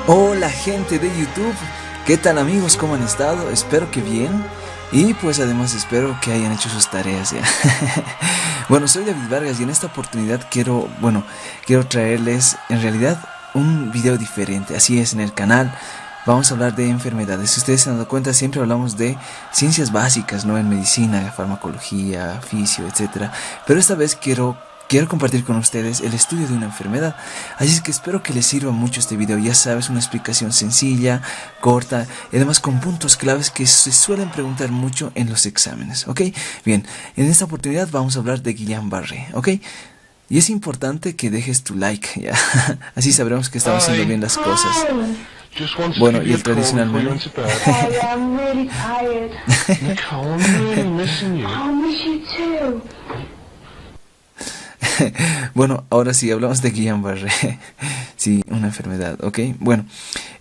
Hola gente de YouTube, ¿qué tal amigos? ¿Cómo han estado? Espero que bien. Y pues además espero que hayan hecho sus tareas ya. Bueno, soy David Vargas y en esta oportunidad quiero traerles en realidad un video diferente. Así es, en el canal vamos a hablar de enfermedades. Si ustedes se han dado cuenta, siempre hablamos de ciencias básicas, ¿no? En medicina, farmacología, fisio, etcétera. Pero esta vez quiero compartir con ustedes el estudio de una enfermedad. Así es que espero que les sirva mucho este video. Ya sabes, una explicación sencilla, corta y además con puntos claves que se suelen preguntar mucho en los exámenes, ¿ok? Bien, en esta oportunidad vamos a hablar de Guillain-Barré, ¿ok? Y es importante que dejes tu like, ¿ya? Así sabremos que estamos haciendo bien las cosas. Bueno, y el tradicional meme. Sorry, I'm really tired. Nicole, I'm really missing you. I'll miss you too. Bueno, ahora sí, hablamos de Guillain-Barré. Sí, una enfermedad, ¿ok? Bueno,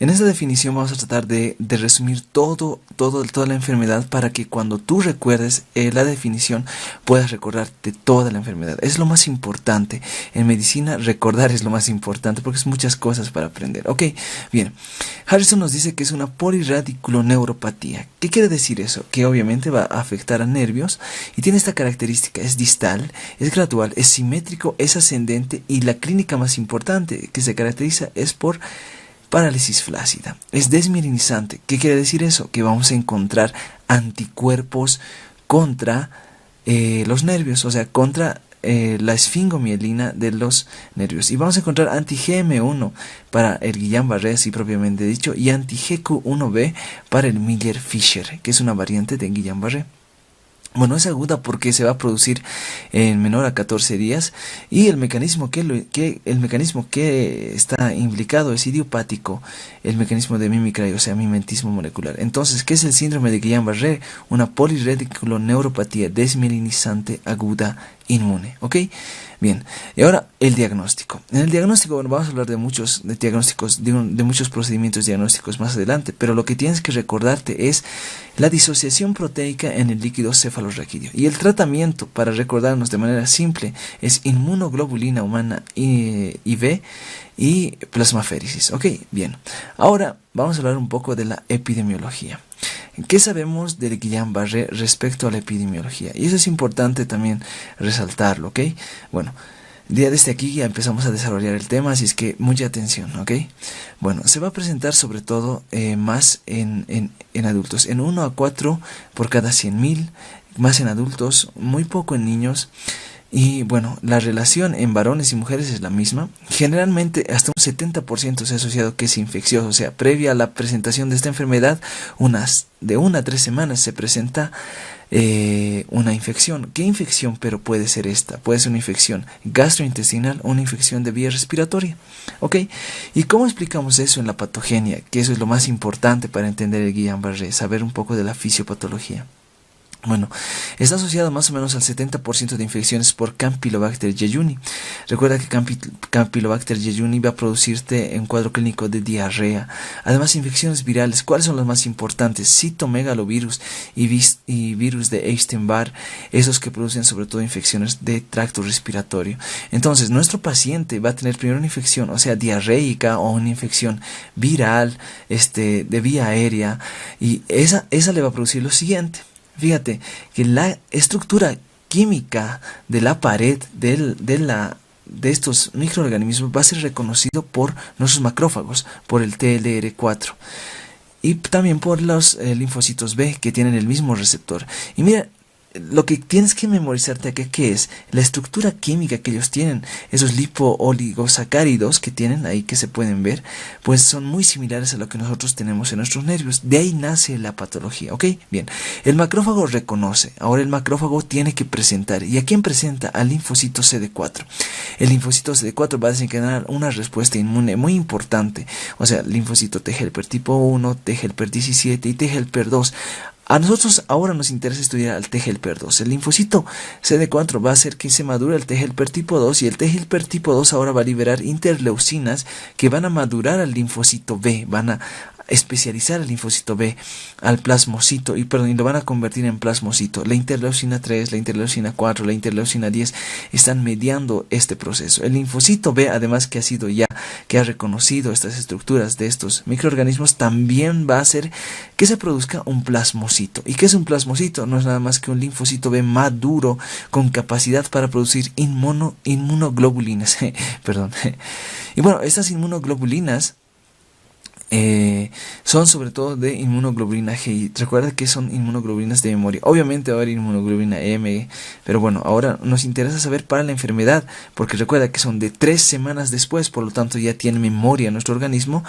en esta definición vamos a tratar de resumir toda la enfermedad para que cuando tú recuerdes la definición puedas recordarte toda la enfermedad. Es lo más importante. En medicina, recordar es lo más importante porque es muchas cosas para aprender, ¿ok? Bien, Harrison nos dice que es una poliradiculoneuropatía. ¿Qué quiere decir eso? Que obviamente va a afectar a nervios y tiene esta característica, es distal, es gradual, es simétrico, es ascendente y la clínica más importante que se caracteriza es por parálisis flácida. Es desmielinizante. ¿Qué quiere decir eso? Que vamos a encontrar anticuerpos contra los nervios, o sea, contra la esfingomielina de los nervios. Y vamos a encontrar anti-GM1 para el Guillain-Barré, así propiamente dicho, y anti-GQ1B para el Miller-Fisher, que es una variante de Guillain-Barré. Bueno, es aguda porque se va a producir en menor a 14 días y el mecanismo que está implicado es idiopático, el mecanismo de mimicry, o sea, mimetismo molecular. Entonces, ¿qué es el síndrome de Guillain-Barré? Una poliradiculoneuropatía desmielinizante aguda inmune, ¿ok? Bien, y ahora el diagnóstico. En el diagnóstico, bueno, vamos a hablar de muchos diagnósticos, de muchos procedimientos diagnósticos más adelante, pero lo que tienes que recordarte es la disociación proteica en el líquido cefalorraquídeo. Y el tratamiento, para recordarnos de manera simple, es inmunoglobulina humana IV y plasmaféresis. Ok, bien. Ahora vamos a hablar un poco de la epidemiología. ¿Qué sabemos del Guillain-Barré respecto a la epidemiología? Y eso es importante también resaltarlo, ¿ok? Bueno, ya desde aquí ya empezamos a desarrollar el tema, así es que mucha atención, ¿ok? Bueno, se va a presentar sobre todo más en adultos, en 1 a 4 por cada 100.000, más en adultos, muy poco en niños. Y bueno, la relación en varones y mujeres es la misma. Generalmente hasta un 70% se ha asociado que es infeccioso. O sea, previa a la presentación de esta enfermedad, de 1 a 3 semanas se presenta una infección. ¿Qué infección? Pero puede ser esta. Puede ser una infección gastrointestinal o una infección de vía respiratoria. ¿Ok? ¿Y cómo explicamos eso en la patogenia? Que eso es lo más importante para entender el Guillain-Barré, saber un poco de la fisiopatología. Bueno, está asociado más o menos al 70% de infecciones por Campylobacter jejuni. Recuerda que Campylobacter jejuni va a producirte un cuadro clínico de diarrea. Además, infecciones virales. ¿Cuáles son las más importantes? Citomegalovirus y virus de Epstein-Barr, esos que producen sobre todo infecciones de tracto respiratorio. Entonces, nuestro paciente va a tener primero una infección, o sea, diarreica o una infección viral, de vía aérea, y esa le va a producir lo siguiente. Fíjate que la estructura química de la pared de estos microorganismos va a ser reconocido por nuestros macrófagos, por el TLR4 y también por los linfocitos B que tienen el mismo receptor. Y mira, lo que tienes que memorizarte aquí, ¿qué es? La estructura química que ellos tienen, esos lipooligosaccáridos que tienen ahí que se pueden ver, pues son muy similares a lo que nosotros tenemos en nuestros nervios. De ahí nace la patología, ¿ok? Bien, el macrófago reconoce, ahora el macrófago tiene que presentar. ¿Y a quién presenta? Al linfocito CD4. El linfocito CD4 va a desencadenar una respuesta inmune muy importante, o sea, linfocito T helper tipo 1, T helper 17 y T helper 2. A nosotros ahora nos interesa estudiar al T-helper 2. El linfocito CD4 va a hacer que se madure el T-helper tipo 2 y el T-helper tipo 2 ahora va a liberar interleucinas que van a madurar al linfocito B, van a especializar el linfocito B al plasmocito y lo van a convertir en plasmocito. La interleucina 3, la interleucina 4, la interleucina 10 están mediando este proceso. El linfocito B, además que ha reconocido estas estructuras de estos microorganismos, también va a hacer que se produzca un plasmocito. ¿Y qué es un plasmocito? No es nada más que un linfocito B maduro con capacidad para producir inmunoglobulinas. Perdón. Y bueno, estas inmunoglobulinas son sobre todo de inmunoglobulina G. Recuerda que son inmunoglobulinas de memoria. Obviamente va a haber inmunoglobulina M, pero bueno, ahora nos interesa saber para la enfermedad, porque recuerda que son de 3 semanas después, por lo tanto ya tiene memoria nuestro organismo,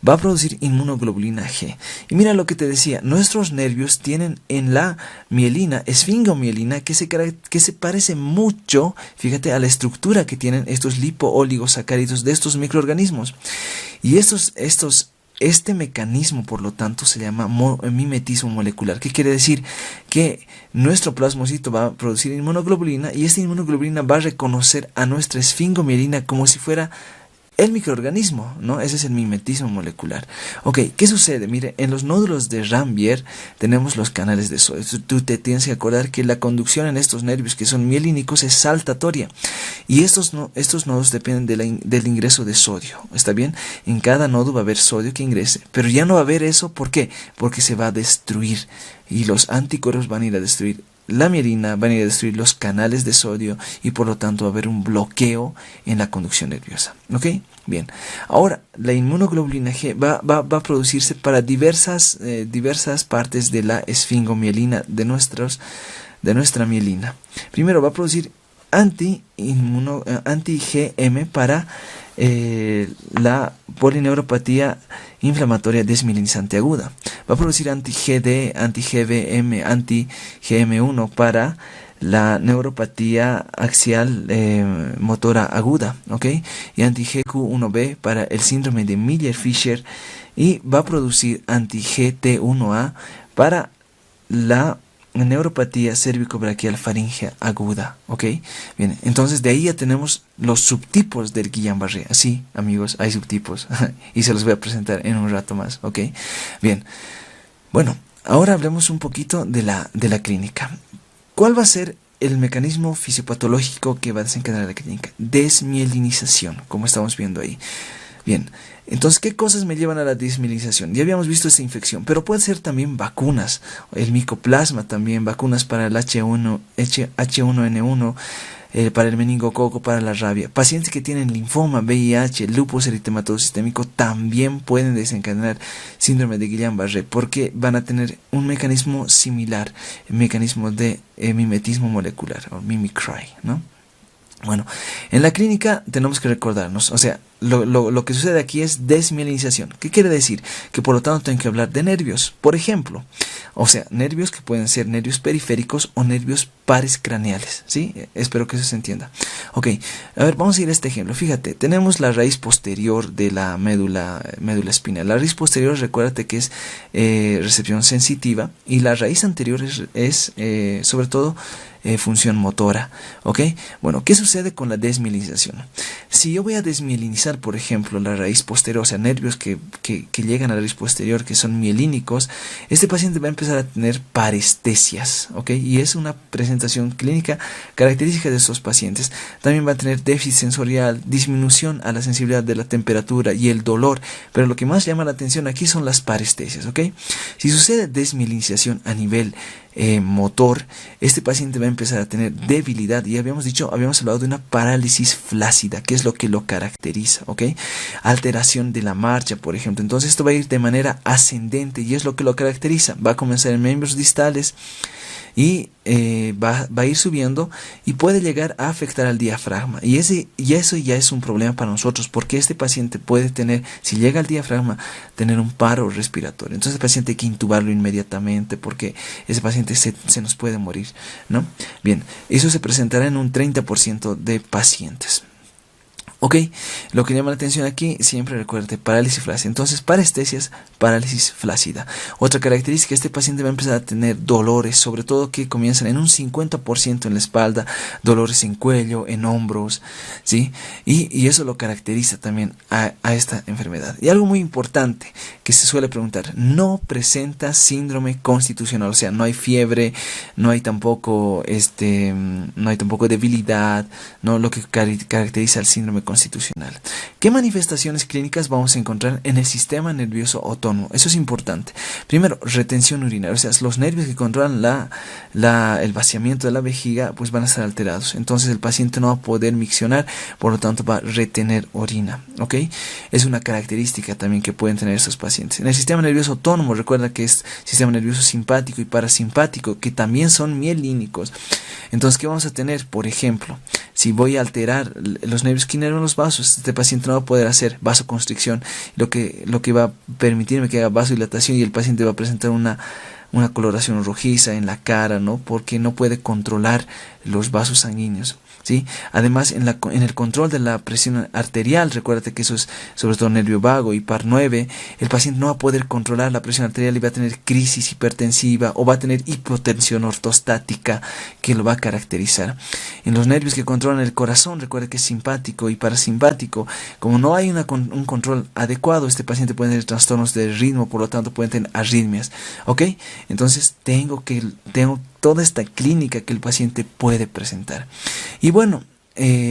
va a producir inmunoglobulina G. Y mira lo que te decía, nuestros nervios tienen en la mielina, esfingomielina, que se parece mucho, fíjate, a la estructura que tienen estos lipooligosacáridos de estos microorganismos. Y este mecanismo, por lo tanto, se llama mimetismo molecular. ¿Qué quiere decir? Que nuestro plasmocito va a producir inmunoglobulina y esta inmunoglobulina va a reconocer a nuestra esfingomielina como si fuera el microorganismo, ¿no? Ese es el mimetismo molecular. Ok, ¿qué sucede? Mire, en los nódulos de Ranvier tenemos los canales de sodio. Tú te tienes que acordar que la conducción en estos nervios que son mielínicos es saltatoria. Y estos nodos dependen del ingreso de sodio. ¿Está bien? En cada nodo va a haber sodio que ingrese. Pero ya no va a haber eso. ¿Por qué? Porque se va a destruir. Y los anticuerpos van a ir a destruir la mielina, van a ir a destruir los canales de sodio y por lo tanto va a haber un bloqueo en la conducción nerviosa. ¿Ok? Bien. Ahora, la inmunoglobulina G va a producirse para diversas partes de la esfingomielina de nuestra mielina. Primero va a producir anti-GM para la polineuropatía inflamatoria desmielinizante aguda. Va a producir anti-GD, anti-GBM, anti-GM1 para la neuropatía axial motora aguda, ¿ok? Y anti-GQ1B para el síndrome de Miller-Fisher y va a producir anti-GT1A para la neuropatía cérvico-braquial faríngea aguda, ¿ok? Bien, entonces de ahí ya tenemos los subtipos del Guillain-Barré. Así, amigos, hay subtipos y se los voy a presentar en un rato más, ¿ok? Bien, bueno, ahora hablemos un poquito de la clínica. ¿Cuál va a ser el mecanismo fisiopatológico que va a desencadenar la clínica? Desmielinización, como estamos viendo ahí. Bien, entonces, ¿qué cosas me llevan a la desmielinización? Ya habíamos visto esta infección, pero puede ser también vacunas, el micoplasma también, vacunas para el H1N1, para el meningococo, para la rabia. Pacientes que tienen linfoma, VIH, lupus eritematoso sistémico también pueden desencadenar síndrome de Guillain-Barré porque van a tener un mecanismo similar, el mecanismo de mimetismo molecular o mimicry, ¿no? Bueno, en la clínica tenemos que recordarnos, o sea, lo que sucede aquí es desmielinización. ¿Qué quiere decir? Que por lo tanto tengo que hablar de nervios, por ejemplo. O sea, nervios que pueden ser nervios periféricos o nervios pares craneales, ¿sí? Espero que eso se entienda. Ok, a ver, vamos a ir a este ejemplo. Fíjate, tenemos la raíz posterior de la médula espinal. La raíz posterior, recuérdate que es recepción sensitiva y la raíz anterior es sobre todo función motora, ¿ok? Bueno, ¿qué sucede con la desmielinización? Si yo voy a desmielinizar, por ejemplo, la raíz posterior, o sea, nervios que llegan a la raíz posterior, que son mielínicos, este paciente va a empezar a tener parestesias, ¿ok? Y es una presentación clínica característica de estos pacientes. También va a tener déficit sensorial, disminución a la sensibilidad de la temperatura y el dolor, pero lo que más llama la atención aquí son las parestesias, ¿ok? Si sucede desmielinización a nivel motor, este paciente va a empezar a tener debilidad y habíamos hablado de una parálisis flácida, que es lo que lo caracteriza, ¿ok? Alteración de la marcha, por ejemplo. Entonces esto va a ir de manera ascendente y es lo que lo caracteriza. Va a comenzar en miembros distales y va a ir subiendo y puede llegar a afectar al diafragma y eso ya es un problema para nosotros porque este paciente puede tener, si llega al diafragma, tener un paro respiratorio. Entonces el paciente hay que intubarlo inmediatamente porque ese paciente se nos puede morir, ¿no? Bien, eso se presentará en un 30% de pacientes. Ok, lo que llama la atención aquí, siempre recuerde, parálisis flácida. Entonces, parestesias, parálisis flácida. Otra característica, este paciente va a empezar a tener dolores, sobre todo que comienzan en un 50% en la espalda, dolores en cuello, en hombros, ¿sí? Y eso lo caracteriza también a esta enfermedad. Y algo muy importante que se suele preguntar, no presenta síndrome constitucional, o sea, no hay fiebre, no hay tampoco debilidad, no lo que caracteriza al síndrome constitucional. ¿Qué manifestaciones clínicas vamos a encontrar en el sistema nervioso autónomo? Eso es importante. Primero, retención urinaria, o sea, los nervios que controlan el vaciamiento de la vejiga, pues van a estar alterados. Entonces el paciente no va a poder miccionar, por lo tanto va a retener orina, ¿ok? Es una característica también que pueden tener estos pacientes. En el sistema nervioso autónomo, recuerda que es sistema nervioso simpático y parasimpático, que también son mielínicos. Entonces, ¿qué vamos a tener? Por ejemplo, si voy a alterar los nervios que inervan los vasos, este paciente no va a poder hacer vasoconstricción, lo que va a permitirme que haga vasodilatación y el paciente va a presentar una coloración rojiza en la cara, ¿no? Porque no puede controlar los vasos sanguíneos, ¿sí? Además, en el control de la presión arterial, recuérdate que eso es sobre todo nervio vago y par 9, el paciente no va a poder controlar la presión arterial y va a tener crisis hipertensiva o va a tener hipotensión ortostática que lo va a caracterizar. En los nervios que controlan el corazón, recuerda que es simpático y parasimpático. Como no hay un control adecuado, este paciente puede tener trastornos de ritmo, por lo tanto puede tener arritmias, ¿ok? Entonces tengo toda esta clínica que el paciente puede presentar. Y bueno,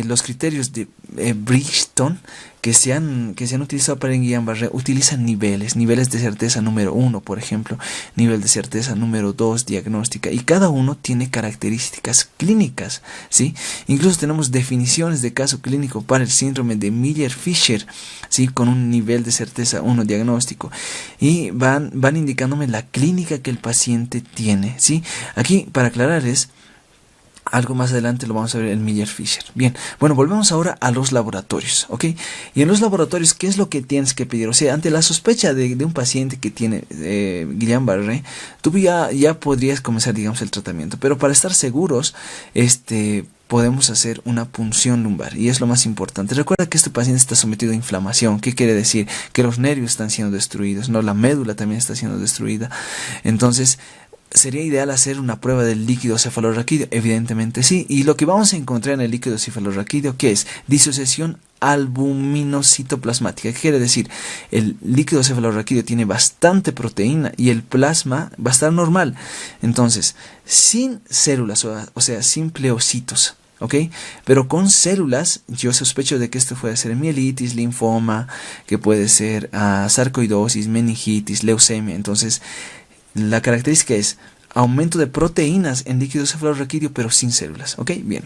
los criterios de Bridgestone que se han utilizado para Guillain-Barré utilizan niveles de certeza número 1, por ejemplo, nivel de certeza número 2, diagnóstica, y cada uno tiene características clínicas, ¿sí? Incluso tenemos definiciones de caso clínico para el síndrome de Miller-Fisher, ¿sí? Con un nivel de certeza 1 diagnóstico, y van indicándome la clínica que el paciente tiene, ¿sí? Aquí, para aclararles, algo más adelante lo vamos a ver en Miller-Fisher. Bien, bueno, volvemos ahora a los laboratorios, ¿ok? Y en los laboratorios, ¿qué es lo que tienes que pedir? O sea, ante la sospecha de un paciente que tiene Guillain-Barré, tú ya podrías comenzar, digamos, el tratamiento. Pero para estar seguros, podemos hacer una punción lumbar, y es lo más importante. Recuerda que este paciente está sometido a inflamación. ¿Qué quiere decir? Que los nervios están siendo destruidos, ¿no? La médula también está siendo destruida. Entonces, ¿sería ideal hacer una prueba del líquido cefalorraquídeo? Evidentemente sí. Y lo que vamos a encontrar en el líquido cefalorraquídeo, ¿qué es? Disociación albuminocitoplasmática. ¿Qué quiere decir? El líquido cefalorraquídeo tiene bastante proteína y el plasma va a estar normal. Entonces, sin células, o sea, sin pleocitos, ¿ok? Pero con células, yo sospecho de que esto puede ser mielitis, linfoma, que puede ser sarcoidosis, meningitis, leucemia. Entonces, la característica es aumento de proteínas en líquido cefalorraquídeo, pero sin células, ¿ok? Bien.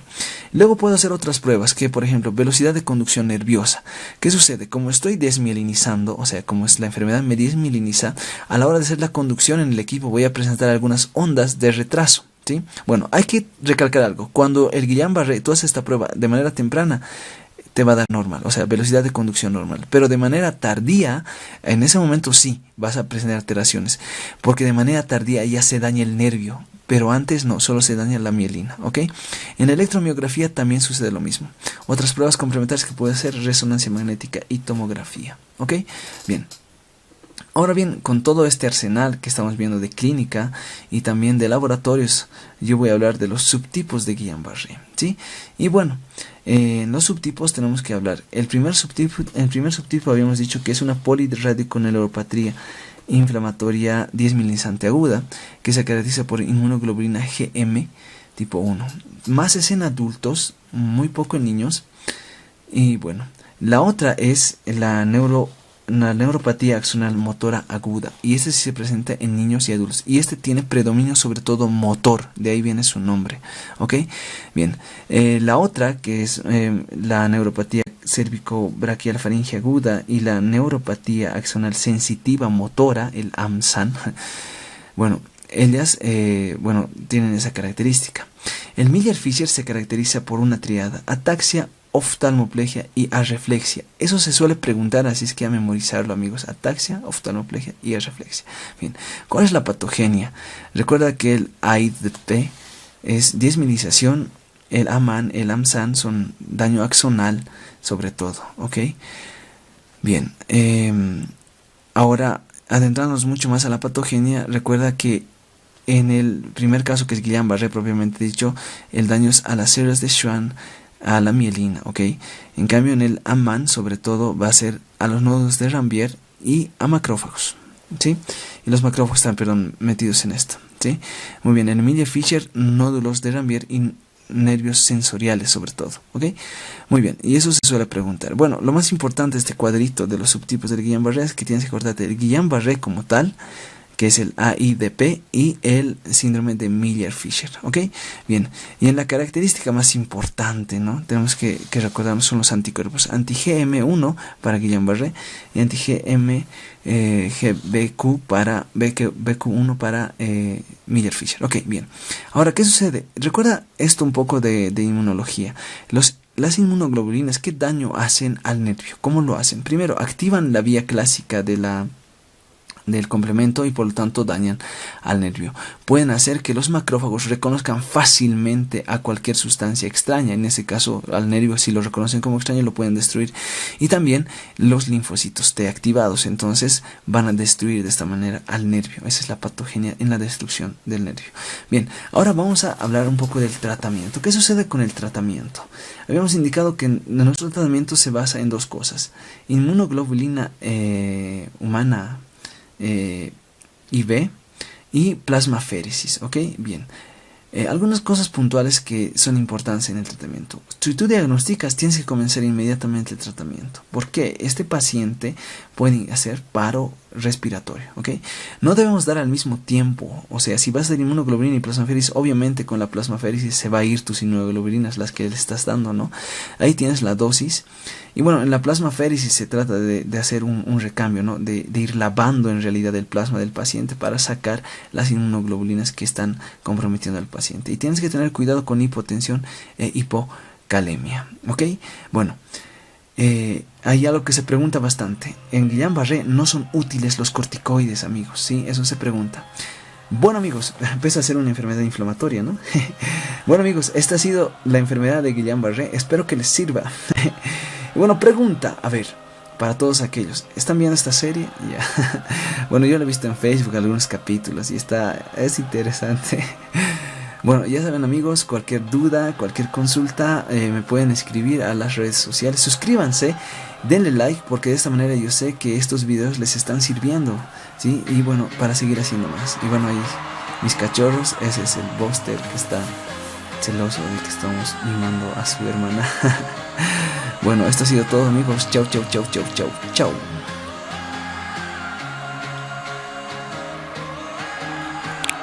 Luego puedo hacer otras pruebas, que por ejemplo, velocidad de conducción nerviosa. ¿Qué sucede? Como estoy desmielinizando, o sea, como es la enfermedad me desmieliniza, a la hora de hacer la conducción en el equipo voy a presentar algunas ondas de retraso, ¿sí? Bueno, hay que recalcar algo. Cuando el Guillain-Barré, tú haces esta prueba de manera temprana, te va a dar normal, o sea, velocidad de conducción normal. Pero de manera tardía, en ese momento sí vas a presentar alteraciones, porque de manera tardía ya se daña el nervio, pero antes no, solo se daña la mielina, ¿ok? En electromiografía también sucede lo mismo. Otras pruebas complementarias que puede ser resonancia magnética y tomografía, ¿ok? Bien. Ahora bien, con todo este arsenal que estamos viendo de clínica y también de laboratorios, yo voy a hablar de los subtipos de Guillain-Barré, ¿sí? Y bueno, en los subtipos tenemos que hablar. El primer subtipo habíamos dicho que es una poliradiconeuropatía inflamatoria desmielinizante aguda, que se caracteriza por inmunoglobulina GM tipo 1. Más es en adultos, muy poco en niños. Y bueno, la otra es la neuropatía axonal motora aguda, y este sí se presenta en niños y adultos, y este tiene predominio sobre todo motor, de ahí viene su nombre, ¿ok? Bien, la otra, que es la neuropatía cérvico-braquial faringe aguda y la neuropatía axonal sensitiva motora, el AMSAN, bueno, ellas tienen esa característica. El Miller-Fisher se caracteriza por una triada: ataxia, oftalmoplegia y arreflexia. Eso se suele preguntar, así es que a memorizarlo, amigos. Ataxia, oftalmoplegia y arreflexia. Bien, ¿cuál es la patogenia? Recuerda que el AIDP es desmielinización el AMAN, el AMSAN son daño axonal sobre todo, ¿ok? Bien, ahora adentrándonos mucho más a la patogenia, recuerda que en el primer caso, que es Guillain-Barré propiamente dicho, el daño es a las células de Schwann, a la mielina, ¿ok? En cambio, en el AMAN, sobre todo, va a ser a los nodos de Ranvier y a macrófagos, ¿sí? Y los macrófagos están, perdón, metidos en esto, ¿sí? Muy bien, en el Miller-Fisher, nódulos de Ranvier y nervios sensoriales sobre todo, ¿ok? Muy bien, y eso se suele preguntar. Bueno, lo más importante de este cuadrito de los subtipos del Guillain-Barré es que tienes que acordarte del Guillain-Barré como tal, que es el AIDP, y el síndrome de Miller-Fisher, ¿ok? Bien, y en la característica más importante, ¿no? Tenemos que recordarnos son los anticuerpos anti-GM1 para Guillain-Barré y anti-GBQ para BQ1 para Miller-Fisher. Ok, bien. Ahora, ¿qué sucede? Recuerda esto un poco de inmunología. Las inmunoglobulinas, ¿qué daño hacen al nervio? ¿Cómo lo hacen? Primero, activan la vía clásica del complemento y por lo tanto dañan al nervio. Pueden hacer que los macrófagos reconozcan fácilmente a cualquier sustancia extraña. En ese caso, al nervio, si lo reconocen como extraño, lo pueden destruir. Y también los linfocitos T activados, entonces van a destruir de esta manera al nervio. Esa es la patogenia en la destrucción del nervio. Bien, ahora vamos a hablar un poco del tratamiento. ¿Qué sucede con el tratamiento? Habíamos indicado que nuestro tratamiento se basa en dos cosas: inmunoglobulina humana IB y plasmaféresis, ¿ok? Bien. Algunas cosas puntuales que son importantes en el tratamiento. Si tú diagnosticas, tienes que comenzar inmediatamente el tratamiento. ¿Por qué? Este paciente puede hacer paro respiratorio, ¿ok? No debemos dar al mismo tiempo. O sea, si vas a dar inmunoglobulina y plasmaféresis, obviamente con la plasmaféresis se va a ir tus inmunoglobulinas, las que le estás dando, ¿no? Ahí tienes la dosis. Y bueno, en la plasmaféresis se trata de hacer un recambio, ¿no? De ir lavando en realidad el plasma del paciente para sacar las inmunoglobulinas que están comprometiendo al paciente. Y tienes que tener cuidado con hipotensión e hipocalemia, ¿ok? Bueno, hay algo que se pregunta bastante. En Guillain-Barré no son útiles los corticoides, amigos, ¿sí? Eso se pregunta. Bueno, amigos, empieza a ser una enfermedad inflamatoria, ¿no? Bueno, amigos, esta ha sido la enfermedad de Guillain-Barré. Espero que les sirva. Y bueno, pregunta, a ver, para todos aquellos, ¿están viendo esta serie? Ya. Bueno, yo la he visto en Facebook algunos capítulos y es interesante. Bueno, ya saben, amigos, cualquier duda, cualquier consulta, me pueden escribir a las redes sociales. Suscríbanse, denle like, porque de esta manera yo sé que estos videos les están sirviendo, ¿sí? Y bueno, para seguir haciendo más. Y bueno, ahí mis cachorros, ese es el Buster que está celoso de que estamos mimando a su hermana. Bueno, esto ha sido todo, amigos. Chau, chau, chau, chau, chau, chau.